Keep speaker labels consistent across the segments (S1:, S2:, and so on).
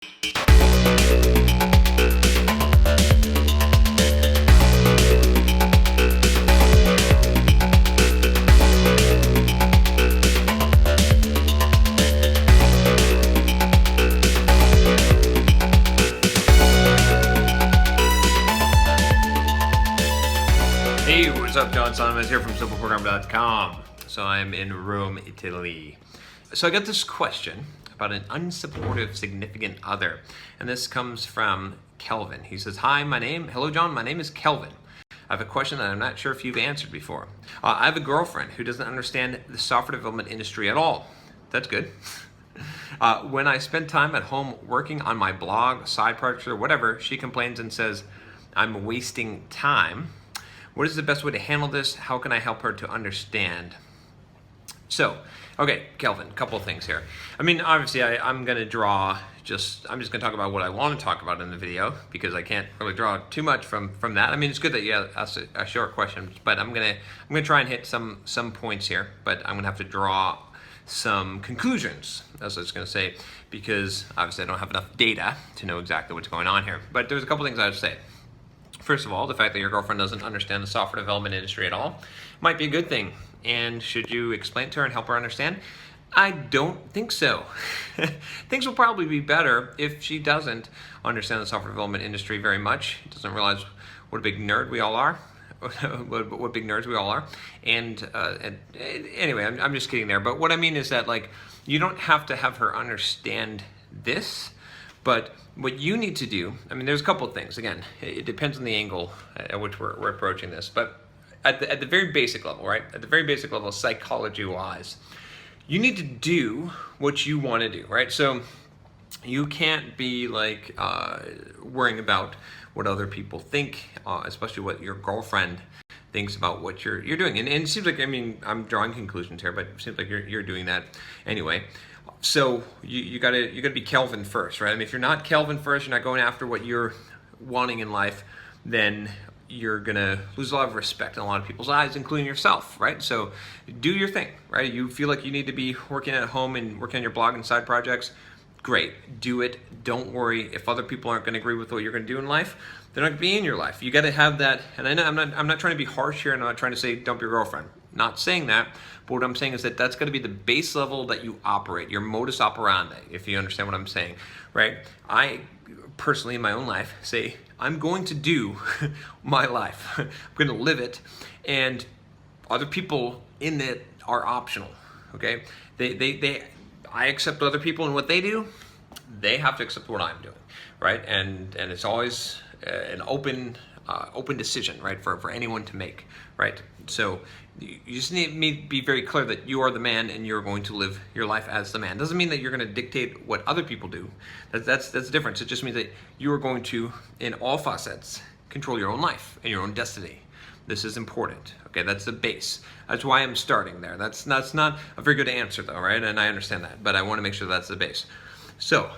S1: Hey, what's up? John Simons here from SimpleProgram.com. So I'm in Rome, Italy. So I got this question about an unsupportive significant other, and this comes from Kelvin. He says, hello John, my name is Kelvin. I have a question that I'm not sure if you've answered before. I have a girlfriend who doesn't understand the software development industry at all. That's good. When I spend time at home working on my blog, side projects, or whatever, she complains and says, I'm wasting time. What is the best way to handle this? How can I help her to understand? So, okay, Kelvin, a couple of things here. I mean, obviously, I'm just going to talk about what I want to talk about in the video because I can't really draw too much from that. I mean, it's good that you asked a short question, but I'm gonna try and hit some points here, but I'm gonna have to draw some conclusions, as I was going to say, because obviously I don't have enough data to know exactly what's going on here. But there's a couple things I would say. First of all, the fact that your girlfriend doesn't understand the software development industry at all might be a good thing. And should you explain it to her and help her understand? I don't think so. Things will probably be better if she doesn't understand the software development industry very much, doesn't realize what a big nerd we all are, what big nerds we all are. And anyway, I'm just kidding there. But what I mean is that, like, you don't have to have her understand this. But what you need to do, I mean, there's a couple of things. Again, it depends on the angle at which we're approaching this. But at the very basic level, right? At the very basic level, psychology-wise, you need to do what you want to do, right? So you can't be like worrying about what other people think, especially what your girlfriend thinks about what you're doing. And it seems like, I mean, I'm drawing conclusions here, but it seems like you're doing that anyway. So you gotta be Kelvin first, right? I mean, if you're not Kelvin first, you're not going after what you're wanting in life, then you're gonna lose a lot of respect in a lot of people's eyes, including yourself, right? So do your thing, right? You feel like you need to be working at home and working on your blog and side projects, great, do it. Don't worry if other people aren't gonna agree with what you're gonna do in life. They're not gonna be in your life. You gotta have that, and I know I'm not trying to be harsh here, and I'm not trying to say dump your girlfriend. Not saying that, but what I'm saying is that that's going to be the base level that you operate, your modus operandi, if you understand what I'm saying, right? I personally, in my own life, say, I'm going to do my life. I'm going to live it, and other people in it are optional, okay? I accept other people and what they do. They have to accept what I'm doing, right? And it's always an open decision, right, for anyone to make, right? So you just need to be very clear that you are the man and you're going to live your life as the man. Doesn't mean that you're going to dictate what other people do. That's the difference. It just means that you are going to, in all facets, control your own life and your own destiny. This is important. Okay, that's the base. That's why I'm starting there. That's not a very good answer though, right? And I understand that, but I want to make sure that's the base. So,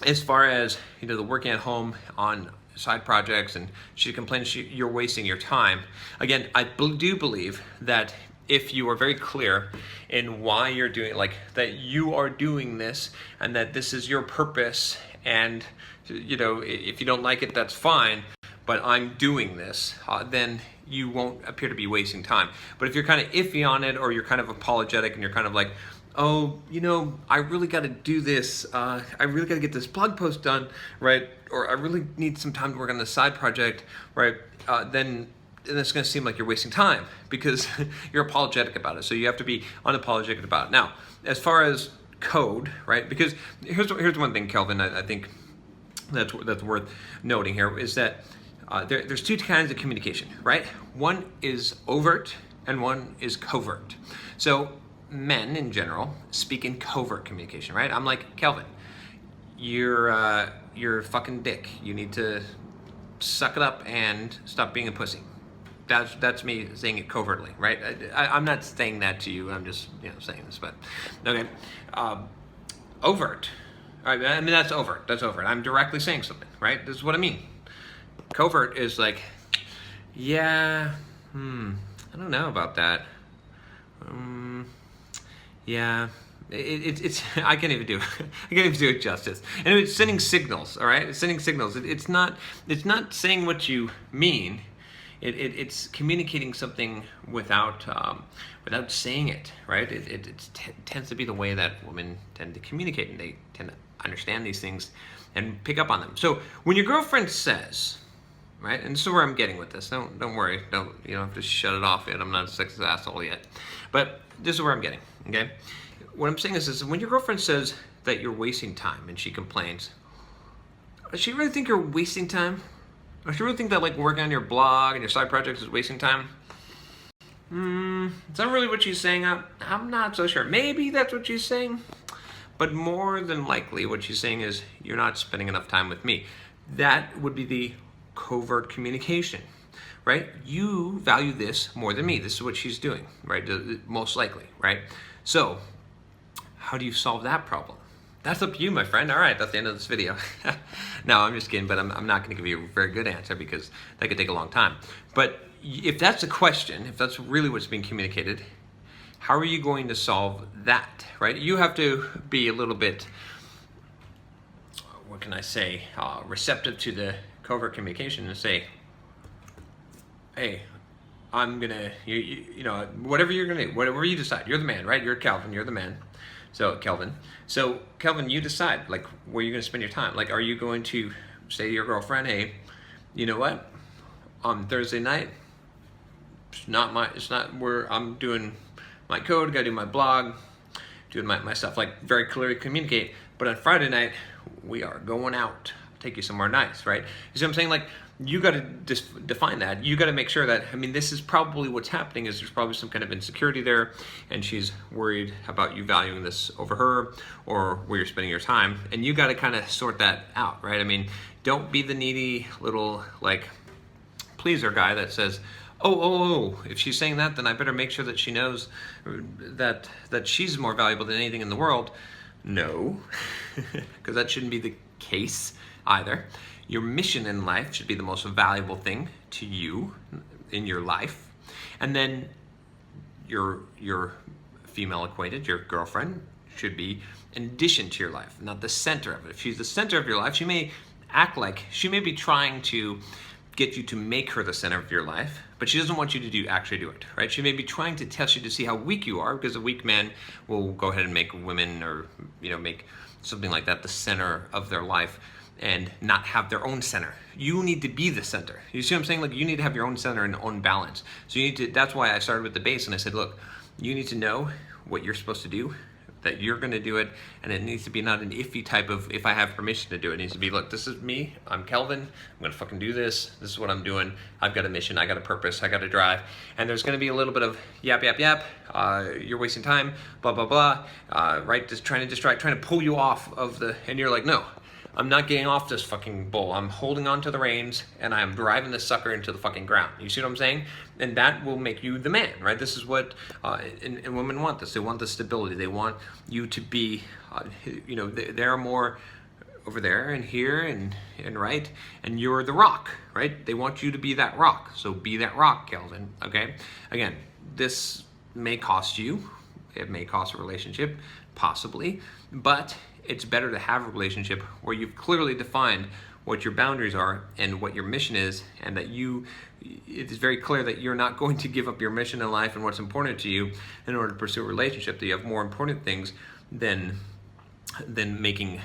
S1: as far as the working at home on side projects, and she complains you're wasting your time. Again, I do believe that if you are very clear in why you're doing it, like that you are doing this and that this is your purpose, and if you don't like it, that's fine, but I'm doing this, then you won't appear to be wasting time. But if you're kind of iffy on it, or you're kind of apologetic and you're kind of like, oh, I really got to do this. I really got to get this blog post done, right? Or I really need some time to work on this side project, right? Then it's going to seem like you're wasting time because you're apologetic about it. So you have to be unapologetic about it. Now, as far as code, right? Because here's one thing, Kelvin, I think that's worth noting here is that there's two kinds of communication, right? One is overt and one is covert. So men in general speak in covert communication, right? I'm like, Kelvin, you're a fucking dick. You need to suck it up and stop being a pussy. That's me saying it covertly, right? I'm not saying that to you. I'm just saying this, but okay. Overt. All right, I mean that's overt. That's overt. I'm directly saying something, right? This is what I mean. Covert is like, yeah, I don't know about that. Yeah, It's I can't even do I can't even do it justice. And it's sending signals, all right? It's sending signals. It's not saying what you mean. It's communicating something without saying it, right? It tends to be the way that women tend to communicate, and they tend to understand these things and pick up on them. So when your girlfriend says, right, and this is where I'm getting with this. Don't worry. You don't have to shut it off yet. I'm not a sexist asshole yet. But this is where I'm getting, okay? What I'm saying is when your girlfriend says that you're wasting time and she complains, does she really think you're wasting time? Does she really think that like working on your blog and your side projects is wasting time? Is that really what she's saying? I'm not so sure. Maybe that's what she's saying. But more than likely what she's saying is you're not spending enough time with me. That would be the covert communication, right? You value this more than me. This is what she's doing, right? Most likely, right? So how do you solve that problem? That's up to you, my friend. All right, that's the end of this video. No, I'm just kidding, but I'm not going to give you a very good answer because that could take a long time. But if that's the question, if that's really what's being communicated, how are you going to solve that, right? You have to be a little bit, what can I say, receptive to the covert communication and say, hey, I'm gonna, you know, whatever you're gonna do, whatever you decide, you're the man, right? You're Calvin, you're the man. So Kelvin, you decide, like, where you're gonna spend your time. Like, are you going to say to your girlfriend, hey, you know what? On Thursday night, it's not where I'm doing my code, gotta do my blog, doing my stuff, like very clearly communicate. But on Friday night, we are going out, take you somewhere nice, right? You see what I'm saying? Like, you got to define that. You got to make sure that, I mean, this is probably what's happening is there's probably some kind of insecurity there, and she's worried about you valuing this over her or where you're spending your time, and you got to kind of sort that out, right? I mean, don't be the needy little, like, pleaser guy that says, oh, if she's saying that, then I better make sure that she knows that she's more valuable than anything in the world. No, because that shouldn't be the case either. Your mission in life should be the most valuable thing to you in your life. And then your female acquaintance, your girlfriend, should be in addition to your life, not the center of it. If she's the center of your life, she may act like, she may be trying to get you to make her the center of your life, but she doesn't want you to actually do it, right? She may be trying to test you to see how weak you are, because a weak man will go ahead and make women, or make something like that the center of their life and not have their own center. You need to be the center. You see what I'm saying? Like, you need to have your own center and own balance. So you need to, that's why I started with the base and I said, look, you need to know what you're supposed to do, that you're gonna do it, and it needs to be not an iffy type of, if I have permission to do it. It needs to be, look, this is me, I'm Kelvin, I'm gonna fucking do this is what I'm doing, I've got a mission, I got a purpose, I got a drive, and there's gonna be a little bit of yap, you're wasting time, blah, blah, blah, right, just trying to distract, trying to pull you off of the, and you're like, no, I'm not getting off this fucking bull. I'm holding on to the reins and I'm driving this sucker into the fucking ground. You see what I'm saying? And that will make you the man, right? This is what, and women want this. They want the stability. They want you to be, they're more over there and here and right, and you're the rock, right? They want you to be that rock. So be that rock, Kelvin, okay? Again, this may cost you. It may cost a relationship, possibly, but it's better to have a relationship where you've clearly defined what your boundaries are and what your mission is, and that it is very clear that you're not going to give up your mission in life and what's important to you in order to pursue a relationship, that you have more important things than making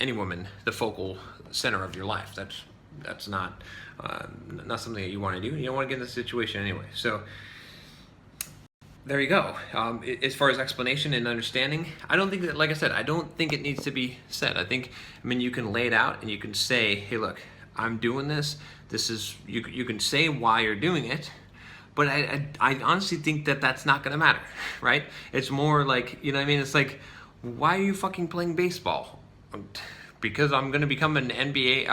S1: any woman, the focal center of your life. That's not something that you want to do. You don't want to get in this situation anyway. So there you go. As far as explanation and understanding, I don't think that, like I said, I don't think it needs to be said. I mean, you can lay it out and you can say, hey, look, I'm doing this. This is, you can say why you're doing it, but I honestly think that that's not going to matter, right? It's more like, you know what I mean? It's like, why are you fucking playing baseball? Because I'm going to become an NBA,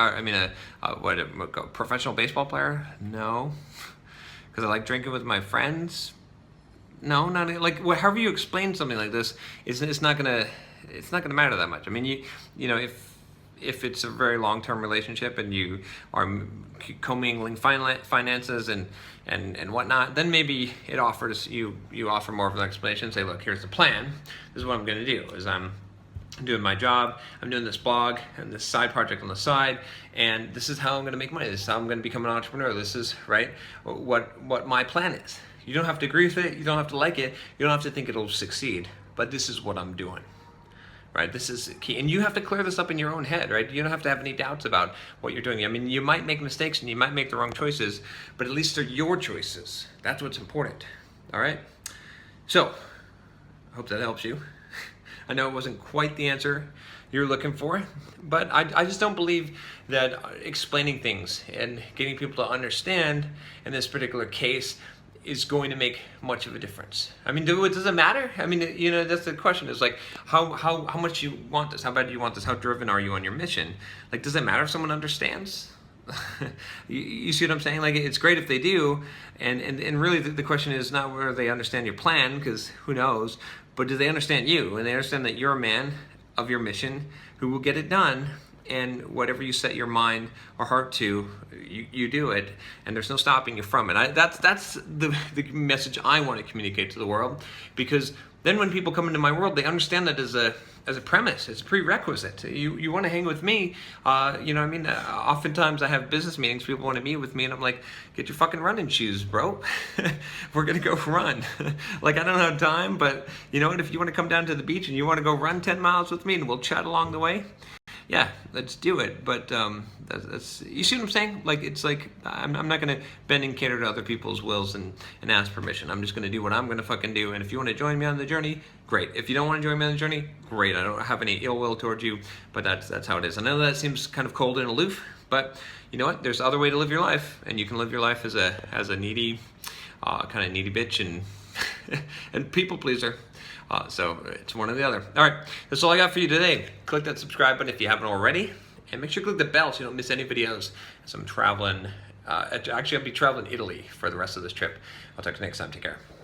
S1: a professional baseball player? No. Because I like drinking with my friends? No, not like, however you explain something like this, it's not gonna matter that much. I mean, if it's a very long-term relationship and you are commingling finances and whatnot, then maybe it offers you offer more of an explanation. Say, look, here's the plan. This is what I'm going to do. Is I'm doing my job, I'm doing this blog and this side project on the side, and this is how I'm going to make money. This is how I'm going to become an entrepreneur. This is what my plan is. You don't have to agree with it. You don't have to like it. You don't have to think it'll succeed. But this is what I'm doing. Right? This is key. And you have to clear this up in your own head, right? You don't have to have any doubts about what you're doing. I mean, you might make mistakes and you might make the wrong choices, but at least they're your choices. That's what's important. All right? So, I hope that helps you. I know it wasn't quite the answer you're looking for, but I just don't believe that explaining things and getting people to understand in this particular case is going to make much of a difference. I mean, does it matter? I mean, you know, that's the question. Is like, how much you want this? How bad do you want this? How driven are you on your mission? Like, does it matter if someone understands? you see what I'm saying? Like, it's great if they do, and really the question is not whether they understand your plan, because who knows, but do they understand you, and they understand that you're a man of your mission who will get it done, and whatever you set your mind or heart to, you do it, and there's no stopping you from it. That's the message I want to communicate to the world, because then when people come into my world, they understand that as a premise, it's a prerequisite. You want to hang with me, you know what I mean? Oftentimes I have business meetings, people want to meet with me, and I'm like, get your fucking running shoes, bro. We're going to go run. Like, I don't have time, but you know what? If you want to come down to the beach and you want to go run 10 miles with me and we'll chat along the way, yeah, let's do it. But that's you see what I'm saying? Like, it's like I'm not going to bend and cater to other people's wills and ask permission. I'm just going to do what I'm going to fucking do. And if you want to join me on the journey, great. If you don't want to join me on the journey, great. I don't have any ill will towards you, but that's how it is. I know that seems kind of cold and aloof, but you know what? There's other way to live your life, and you can live your life as a needy, kind of needy bitch and and people pleaser. So it's one or the other. All right, that's all I got for you today. Click that subscribe button if you haven't already, and make sure you click the bell so you don't miss any videos. As I'm traveling, actually I'll be traveling Italy for the rest of this trip. I'll talk to you next time. Take care.